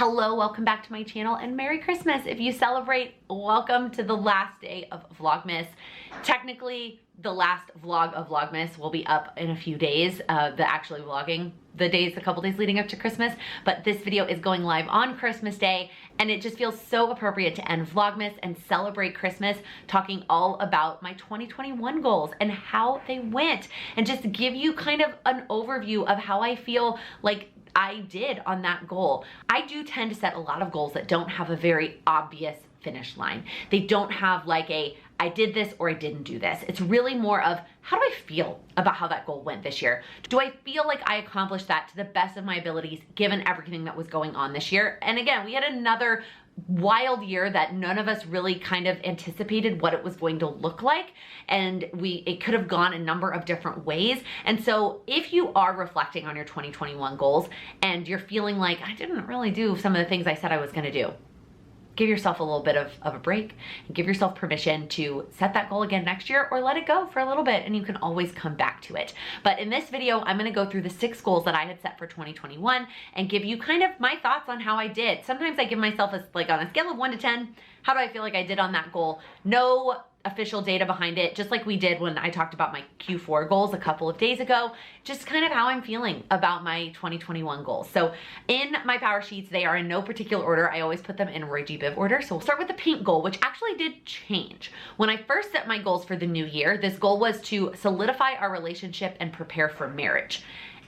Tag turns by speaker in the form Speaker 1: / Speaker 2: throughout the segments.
Speaker 1: Hello, welcome back to my channel and Merry Christmas. If you celebrate, welcome to the last day of Vlogmas. Technically, the last vlog of Vlogmas will be up in a few days, the actually vlogging a couple days leading up to Christmas, but this video is going live on Christmas Day, and it just feels so appropriate to end Vlogmas and celebrate Christmas, talking all about my 2021 goals and how they went, and just give you kind of an overview of how I feel like I did on that goal. I do tend to set a lot of goals that don't have a very obvious finish line. They don't have like a, I did this or I didn't do this. It's really more of, how do I feel about how that goal went this year? Do I feel like I accomplished that to the best of my abilities given everything that was going on this year? And again, we had another wild year that none of us really kind of anticipated what it was going to look like, and it could have gone a number of different ways. And so if you are reflecting on your 2021 goals and you're feeling like, I didn't really do some of the things I said I was going to do, give yourself a little bit of a break and give yourself permission to set that goal again next year, or let it go for a little bit and you can always come back to it. But in this video, I'm gonna go through the 6 goals that I had set for 2021 and give you kind of my thoughts on how I did. Sometimes I give myself like on a scale of 1 to 10, how do I feel like I did on that goal? No official data behind it, just like we did when I talked about my Q4 goals a couple of days ago, just kind of how I'm feeling about my 2021 goals. So in my power sheets, they are in no particular order. I always put them in Roy G. Biv order. So we'll start with the pink goal, which actually did change. When I first set my goals for the new year, this goal was to solidify our relationship and prepare for marriage.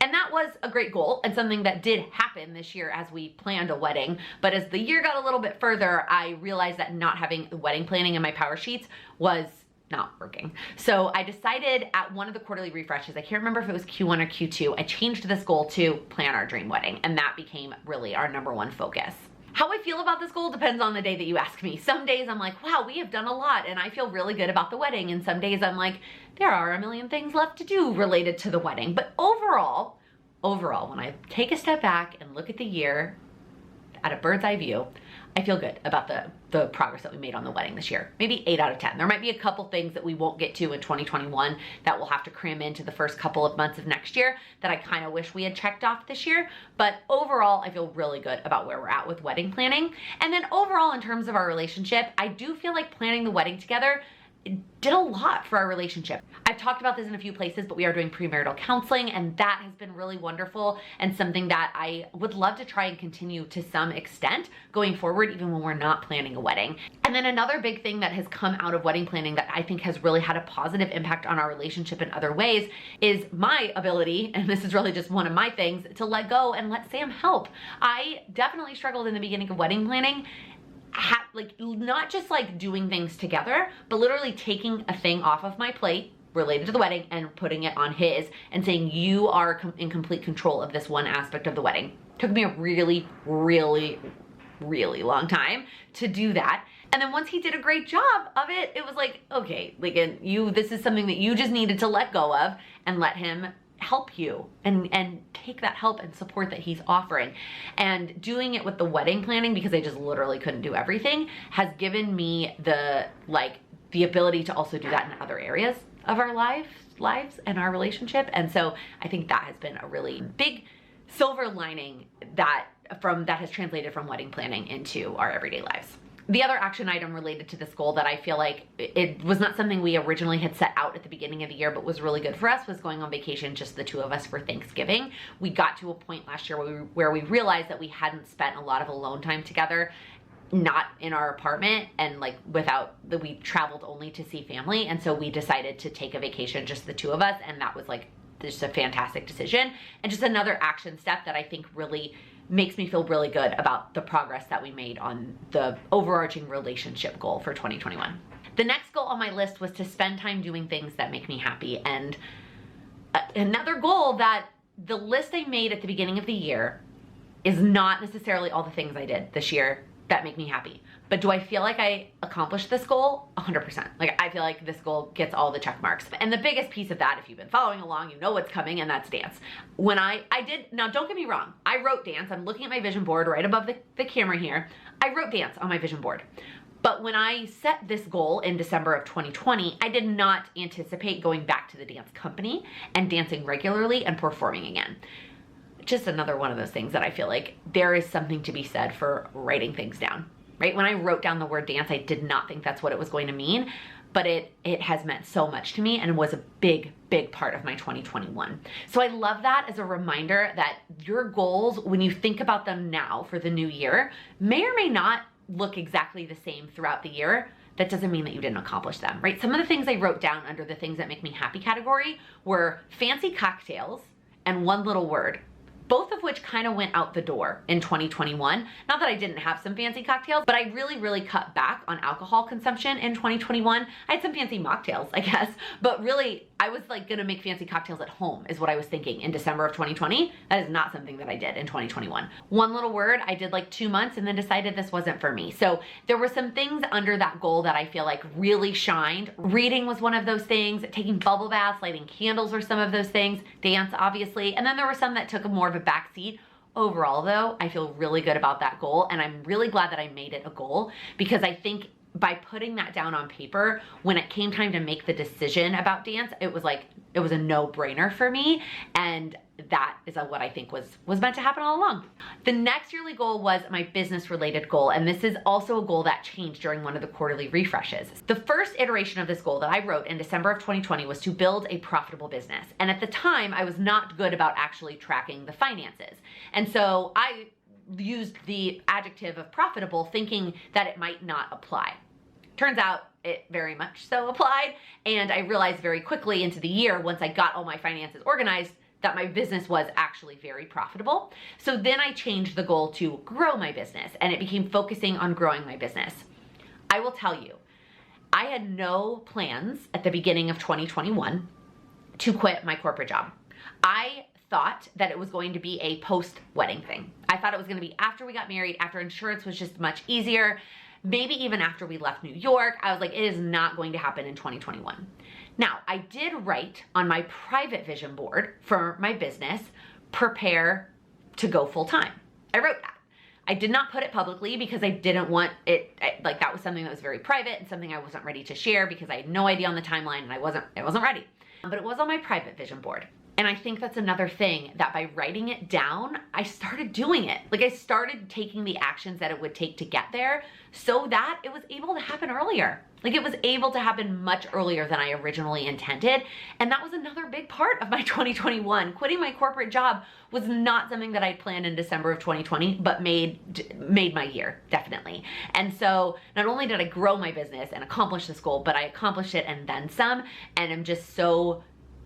Speaker 1: And that was a great goal and something that did happen this year as we planned a wedding. But as the year got a little bit further, I realized that not having the wedding planning in my power sheets was not working. So I decided at one of the quarterly refreshes, I can't remember if it was Q1 or Q2, I changed this goal to plan our dream wedding. And that became really our #1 focus. How I feel about this goal depends on the day that you ask me. Some days I'm like, wow, we have done a lot and I feel really good about the wedding. And some days I'm like, there are a million things left to do related to the wedding. But overall, when I take a step back and look at the year at a bird's eye view, I feel good about the progress that we made on the wedding this year. Maybe 8 out of 10. There might be a couple things that we won't get to in 2021 that we'll have to cram into the first couple of months of next year that I kind of wish we had checked off this year. But overall, I feel really good about where we're at with wedding planning. And then overall, in terms of our relationship, I do feel like planning the wedding together did a lot for our relationship. I've talked about this in a few places, but we are doing premarital counseling, and that has been really wonderful and something that I would love to try and continue to some extent going forward, even when we're not planning a wedding. And then another big thing that has come out of wedding planning that I think has really had a positive impact on our relationship in other ways is my ability, and this is really just one of my things, to let go and let Sam help. I definitely struggled in the beginning of wedding planning, like not just like doing things together, but literally taking a thing off of my plate related to the wedding and putting it on his and saying, you are in complete control of this one aspect of the wedding. Took me a really, really, really long time to do that. And then once he did a great job of it, it was like, okay, like this is something that you just needed to let go of and let him help you and take that help and support that he's offering. And doing it with the wedding planning, because I just literally couldn't do everything, has given me the ability to also do that in other areas of our lives and our relationship. And so I think that has been a really big silver lining that has translated from wedding planning into our everyday lives. The other action item related to this goal that I feel like it was not something we originally had set out at the beginning of the year, but was really good for us, was going on vacation, just the 2 of us, for Thanksgiving. We got to a point last year where we realized that we hadn't spent a lot of alone time together, not in our apartment, and we traveled only to see family. And so we decided to take a vacation, just the 2 of us. And that was like just a fantastic decision. And just another action step that I think really makes me feel really good about the progress that we made on the overarching relationship goal for 2021. The next goal on my list was to spend time doing things that make me happy. And another goal that the list I made at the beginning of the year is not necessarily all the things I did this year that make me happy. But do I feel like I accomplished this goal? 100%. Like, I feel like this goal gets all the check marks. And the biggest piece of that, if you've been following along, you know what's coming, and that's dance. When I did, now don't get me wrong, I wrote dance. I'm looking at my vision board right above the camera here. I wrote dance on my vision board. But when I set this goal in December of 2020, I did not anticipate going back to the dance company and dancing regularly and performing again. just another one of those things that I feel like there is something to be said for writing things down, right? When I wrote down the word dance, I did not think that's what it was going to mean, but it has meant so much to me and was a big, big part of my 2021. So I love that as a reminder that your goals, when you think about them now for the new year, may or may not look exactly the same throughout the year. That doesn't mean that you didn't accomplish them, right? Some of the things I wrote down under the things that make me happy category were fancy cocktails and one little word, both of which kind of went out the door in 2021. Not that I didn't have some fancy cocktails, but I really, really cut back on alcohol consumption in 2021. I had some fancy mocktails, I guess, but really I was like gonna make fancy cocktails at home is what I was thinking in December of 2020. That is not something that I did in 2021. One little word, I did like 2 months and then decided this wasn't for me. So there were some things under that goal that I feel like really shined. Reading was one of those things, taking bubble baths, lighting candles were some of those things, dance obviously, and then there were some that took more of a backseat. Overall though, I feel really good about that goal and I'm really glad that I made it a goal because I think by putting that down on paper, when it came time to make the decision about dance, it was a no-brainer for me, and that is what I think was meant to happen all along. The next yearly goal was my business-related goal, and this is also a goal that changed during one of the quarterly refreshes. The first iteration of this goal that I wrote in December of 2020 was to build a profitable business, and at the time, I was not good about actually tracking the finances, and so I used the adjective of profitable thinking that it might not apply. Turns out it very much so applied, and I realized very quickly into the year, once I got all my finances organized, that my business was actually very profitable. So then I changed the goal to grow my business, and it became focusing on growing my business. I will tell you, I had no plans at the beginning of 2021 to quit my corporate job. I thought that it was going to be a post-wedding thing. I thought it was going to be after we got married, after insurance was just much easier, maybe even after we left New York. I was like, it is not going to happen in 2021. Now, I did write on my private vision board for my business, prepare to go full-time. I wrote that. I did not put it publicly because I didn't want it, like that was something that was very private and something I wasn't ready to share because I had no idea on the timeline and I wasn't ready. But it was on my private vision board. And I think that's another thing that by writing it down, I started doing it. Like I started taking the actions that it would take to get there so that it was able to happen earlier. Like it was able to happen much earlier than I originally intended. And that was another big part of my 2021. Quitting my corporate job was not something that I'd planned in December of 2020, but made my year, definitely. And so not only did I grow my business and accomplish this goal, but I accomplished it and then some. And I'm just so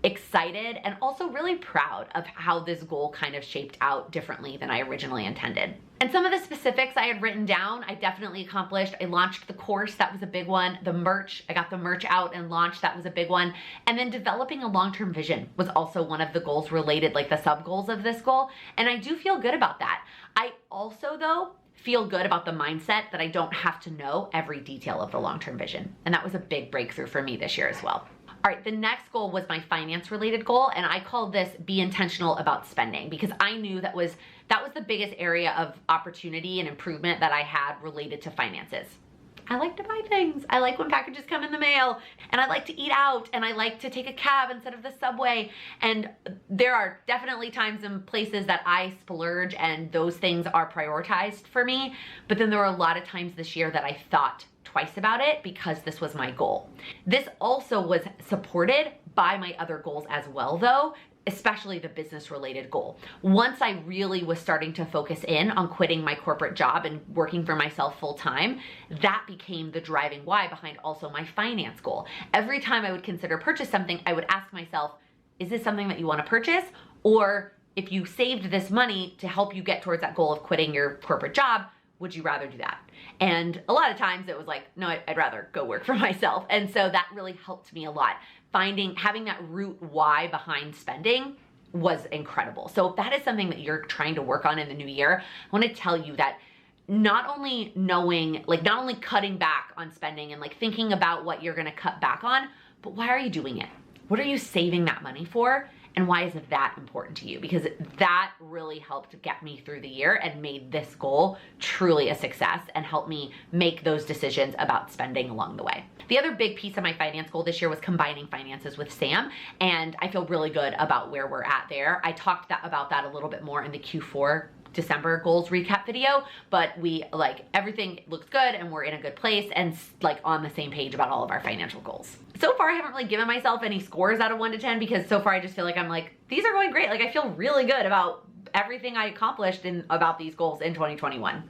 Speaker 1: excited and also really proud of how this goal kind of shaped out differently than I originally intended. And some of the specifics I had written down, I definitely accomplished. I launched the course, that was a big one. The merch, I got the merch out and launched, that was a big one. And then developing a long-term vision was also one of the goals related, like the sub-goals of this goal. And I do feel good about that. I also, though, feel good about the mindset that I don't have to know every detail of the long-term vision. And that was a big breakthrough for me this year as well. All right, the next goal was my finance related goal, and I called this be intentional about spending because I knew that was the biggest area of opportunity and improvement that I had related to finances. I like to buy things. I like when packages come in the mail, and I like to eat out, and I like to take a cab instead of the subway. And there are definitely times and places that I splurge, and those things are prioritized for me. But then there were a lot of times this year that I thought twice about it because this was my goal. This also was supported by my other goals as well though, especially the business related goal. Once I really was starting to focus in on quitting my corporate job and working for myself full time, that became the driving why behind also my finance goal. Every time I would consider purchase something, I would ask myself, is this something that you want to purchase? Or if you saved this money to help you get towards that goal of quitting your corporate job, would you rather do that? And a lot of times it was like, no, I'd rather go work for myself. And so that really helped me a lot. Having that root why behind spending was incredible. So if that is something that you're trying to work on in the new year, I want to tell you that not only cutting back on spending and like thinking about what you're going to cut back on, but why are you doing it? What are you saving that money for? And why is that important to you? Because that really helped get me through the year and made this goal truly a success and helped me make those decisions about spending along the way. The other big piece of my finance goal this year was combining finances with Sam, and I feel really good about where we're at there. I talked about that a little bit more in the Q4 December goals recap video, but we like everything looks good and we're in a good place and like on the same page about all of our financial goals. So far I haven't really given myself any scores out of 1 to 10 because so far I just feel like I'm like, these are going great. Like I feel really good about everything I accomplished about these goals in 2021.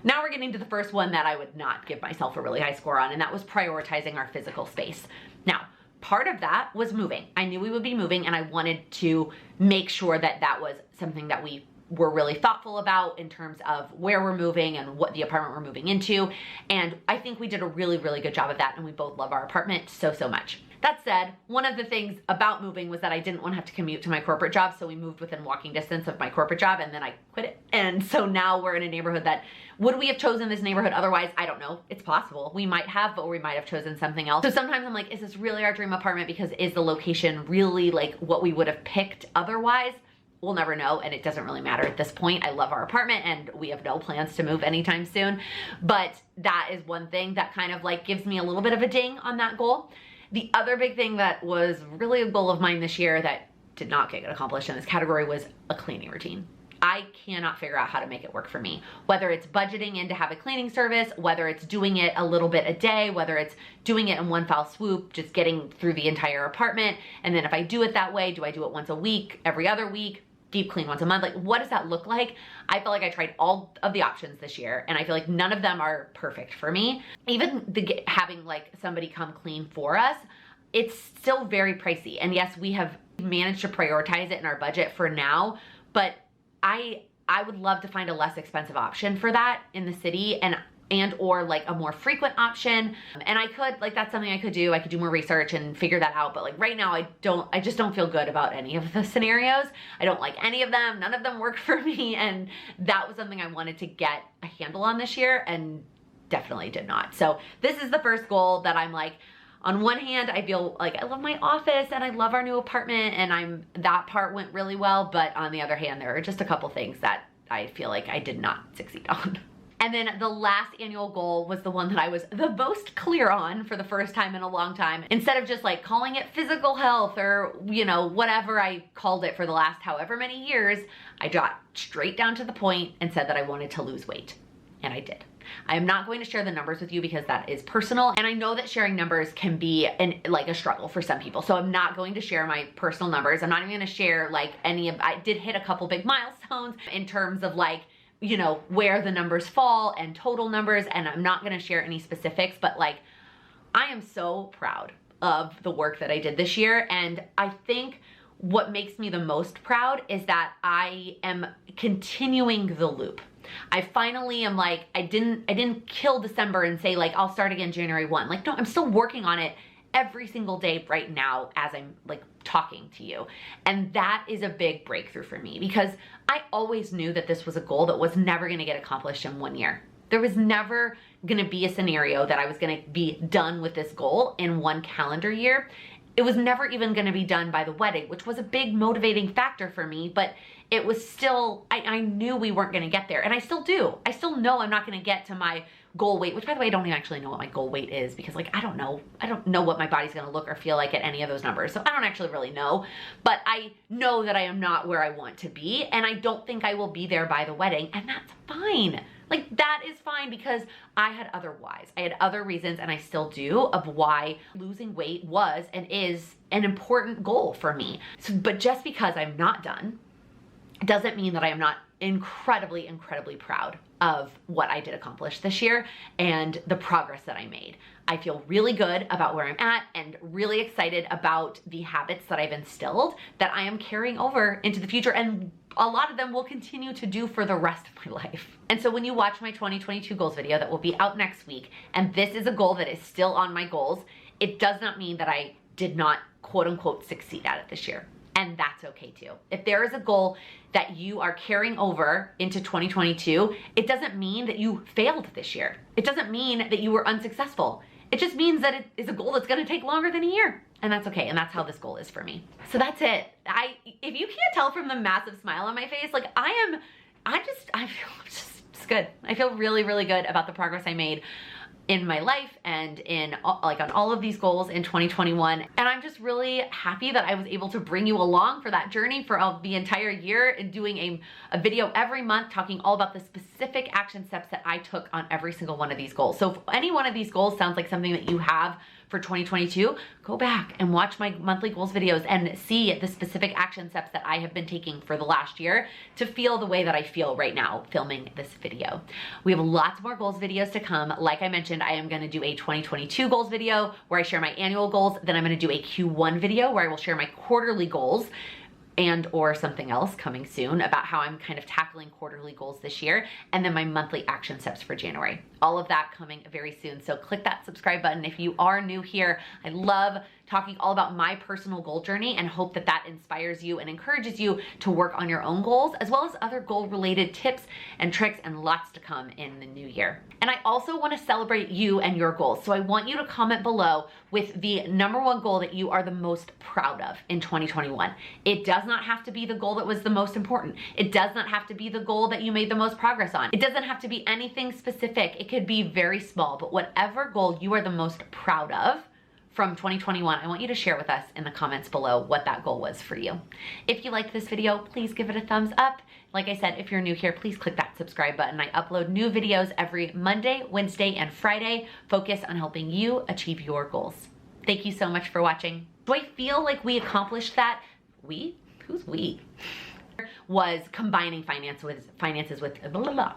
Speaker 1: Now we're getting to the first one that I would not give myself a really high score on, and that was prioritizing our physical space. Now, part of that was moving. I knew we would be moving and I wanted to make sure that that was something that we were really thoughtful about in terms of where we're moving and what the apartment we're moving into. And I think we did a really, really good job of that, and we both love our apartment so much. That said, one of the things about moving was that I didn't want to have to commute to my corporate job, so we moved within walking distance of my corporate job and then I quit it. And so now we're in a neighborhood that, would we have chosen this neighborhood otherwise? I don't know. It's possible. We might have, but we might have chosen something else. So sometimes I'm like, is this really our dream apartment? Because is the location really like what we would have picked otherwise? We'll never know, and it doesn't really matter at this point. I love our apartment and we have no plans to move anytime soon, but that is one thing that kind of like gives me a little bit of a ding on that goal. The other big thing that was really a goal of mine this year that did not get accomplished in this category was a cleaning routine. I cannot figure out how to make it work for me. Whether it's budgeting in to have a cleaning service, whether it's doing it a little bit a day, whether it's doing it in one foul swoop, just getting through the entire apartment. And then if I do it that way, do I do it once a week, every other week, deep clean once a month? Like, what does that look like? I feel like I tried all of the options this year and I feel like none of them are perfect for me. Even having like somebody come clean for us, it's still very pricey. And yes, we have managed to prioritize it in our budget for now, but I would love to find a less expensive option for that in the city and or like a more frequent option. And I could, like, that's something I could do. I could do more research and figure that out. But like right now I just don't feel good about any of the scenarios. I don't like any of them. None of them work for me. And that was something I wanted to get a handle on this year and definitely did not. So this is the first goal that I'm like, on one hand, I feel like I love my office and I love our new apartment and that part went really well. But on the other hand, there are just a couple things that I feel like I did not succeed on. And then the last annual goal was the one that I was the most clear on for the first time in a long time. Instead of just like calling it physical health or, you know, whatever I called it for the last however many years, I got straight down to the point and said that I wanted to lose weight. And I did. I am not going to share the numbers with you because that is personal. And I know that sharing numbers can be like a struggle for some people. So I'm not going to share my personal numbers. I'm not even going to share like I did hit a couple big milestones in terms of like, you know, where the numbers fall and total numbers. And I'm not going to share any specifics, but like, I am so proud of the work that I did this year. And I think what makes me the most proud is that I am continuing the loop. I finally am like, I didn't kill December and say like, I'll start again January 1. Like, no, I'm still working on it every single day right now as I'm like talking to you. And that is a big breakthrough for me because I always knew that this was a goal that was never going to get accomplished in 1 year. There was never going to be a scenario that I was going to be done with this goal in 1 calendar year. It was never even going to be done by the wedding, which was a big motivating factor for me, but it was still, I knew we weren't going to get there, and I still do. I still know I'm not going to get to my goal weight, which by the way, I don't even actually know what my goal weight is because like, I don't know what my body's going to look or feel like at any of those numbers. So I don't actually really know, but I know that I am not where I want to be, and I don't think I will be there by the wedding, and that's fine. Like, that is fine because I had other whys. I had other reasons, and I still do, of why losing weight was and is an important goal for me. So, but just because I'm not done doesn't mean that I am not incredibly, incredibly proud of what I did accomplish this year and the progress that I made. I feel really good about where I'm at and really excited about the habits that I've instilled that I am carrying over into the future, and a lot of them will continue to do for the rest of my life. And so when you watch my 2022 goals video that will be out next week, and this is a goal that is still on my goals, it does not mean that I did not quote unquote succeed at it this year. And that's okay too. If there is a goal that you are carrying over into 2022, it doesn't mean that you failed this year. It doesn't mean that you were unsuccessful. It just means that it is a goal that's gonna take longer than a year. And that's okay, and that's how this goal is for me. So that's it. If you can't tell from the massive smile on my face, like I feel just, it's good. I feel really, really good about the progress I made. in my life and in like on all of these goals in 2021. And I'm just really happy that I was able to bring you along for that journey for the entire year and doing a video every month talking all about the specific action steps that I took on every single one of these goals. So if any one of these goals sounds like something that you have for 2022, go back and watch my monthly goals videos and see the specific action steps that I have been taking for the last year to feel the way that I feel right now filming this video. We have lots more goals videos to come. Like I mentioned, I am gonna do a 2022 goals video where I share my annual goals. Then I'm gonna do a Q1 video where I will share my quarterly goals and or something else coming soon about how I'm kind of tackling quarterly goals this year, and then my monthly action steps for January. All of that coming very soon. So click that subscribe button if you are new here. I love talking all about my personal goal journey and hope that that inspires you and encourages you to work on your own goals, as well as other goal related tips and tricks and lots to come in the new year. And I also want to celebrate you and your goals. So I want you to comment below with the #1 goal that you are the most proud of in 2021. It does not have to be the goal that was the most important. It does not have to be the goal that you made the most progress on. It doesn't have to be anything specific. It could be very small, but whatever goal you are the most proud of from 2021, I want you to share with us in the comments below what that goal was for you. If you liked this video, please give it a thumbs up. Like I said, if you're new here, please click that subscribe button. I upload new videos every Monday, Wednesday, and Friday, focused on helping you achieve your goals. Thank you so much for watching. Do I feel like we accomplished that? We? Who's we? Was combining finances with blah, blah, blah.